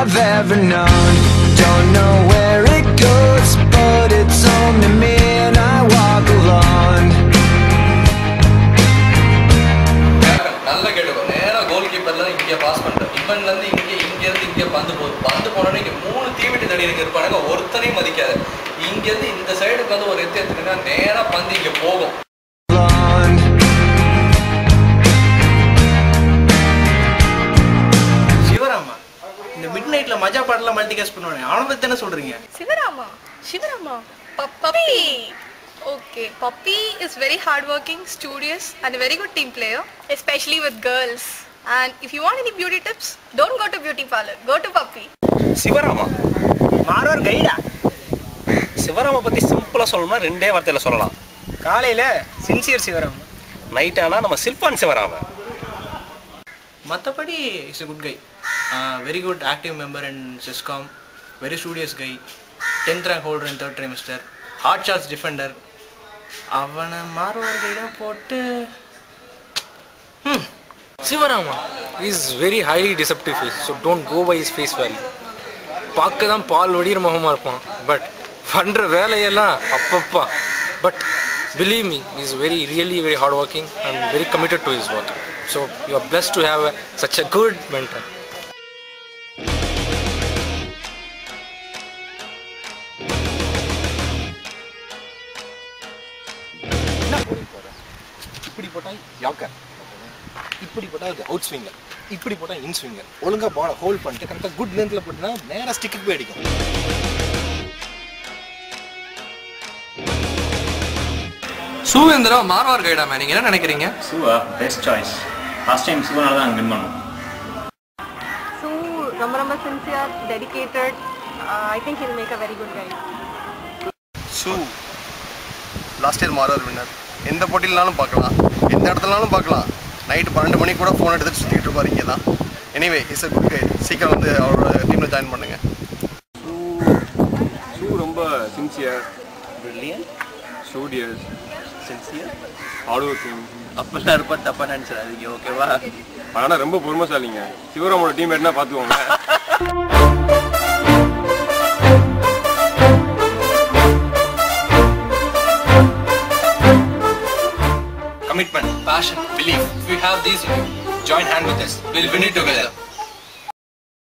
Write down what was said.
I've ever known. Don't know where it goes, but it's home to me and I walk alone. நல்ல கேட்டுக்கோ. நேரா கோல் கீப்பர்ல இங்க pass பண்ற. இவன்ல இருந்து இங்க இருந்து இங்க பந்து போனோனே இங்க மூணு தீவிட்டு தடியனுக்கு இருப்பானுங்க, ஒருத்தனையும் மதிக்காது. இங்க இருந்து இந்த சைடுக்கு வந்து ஒரு எத்துனா நேரா பந்து இங்க போகும். சிவராமா இந்த மிட் நைட்ல மஜா பாடல மல்டிகாஸ்ட் பண்ணுவானே, அவனை பத்தி என்ன சொல்றீங்க? Shivarama, Puppy. Okay, Puppy is very hardworking, studious, and a very good team player, especially with girls. And if you want any beauty tips, don't go to beauty parlor, go to Puppy. சிவராமா மாரோர் கைடா. சிவராமா பத்தி சிம்பிளா சொல்லணும்னா ரெண்டே வார்த்தையில சொல்லலாம். காலையில sincere சிவராமா, night ஆனா நம்ம சில்பான் சிவராமா. மற்றபடி is a good guy, very good active member in SISCOM, very studious guy, 10th rank holder in 3rd trimester, hard shots defender. அவனை மாறுவார் கைடா போட்டு சிவராமா is very highly deceptive face, so don't go by is face value. பார்க்க தான் பால் வடிகிற முகமாக இருப்பான், but பண்ணுற வேலையெல்லாம் அப்பப்பா. But believe me, is very really very hard working and very committed to his work. So you are blessed to have such a good mentor. இப்படி போட்டால் yorker, இப்படி போட்டால் அது அவுட் ஸ்விங்கர், இப்படி போட்டால் இன் ஸ்விங்கர். ஒழுங்காக பாலை ஹோல்ட் பண்ணிட்டு கரெக்டாக குட் லென்த்தில் போட்டுனா நேராக ஸ்டிக்கு போய் அடிக்கும். சுவேந்திரா மார்வார் கைடாமே, நீங்க என்ன நினைக்கிறீங்க? சுவா பெஸ்ட் சாய்ஸ். லாஸ்ட் டைம் சுவனால தான் வின் பண்ணோம். So, ரொம்ப sincere, dedicated. I think he'll make a very good guy. சு லாஸ்ட் இயர் மார்வார் வின்னர். எந்த போட்டியிலனாலும் பார்க்கலாம், எந்த இடத்துலனாலும் பார்க்கலாம். நைட்டு 12 மணிக்கு கூட ஃபோன் எடுத்துட்டு சுற்றிட்டு இருப்பார் இங்கே தான். Anyway is a good guy. சீக்கிரம் வந்து அவரோட டீமில் ஜாயின் பண்ணுங்க. சு ரொம்ப sincere, brilliant, studious, sincere, hard working. அப்பெல்லாம் இருப்பா, தப்பா நினைச்சிடாதீங்க, ஓகேவா? ஆனால் ரொம்ப பொறுமைசாலிங்க. சிவராமோட டீம் என்ன பார்த்துக்கோங்க. Commitment, passion, belief. If we have these, join hand with us. We'll win it together.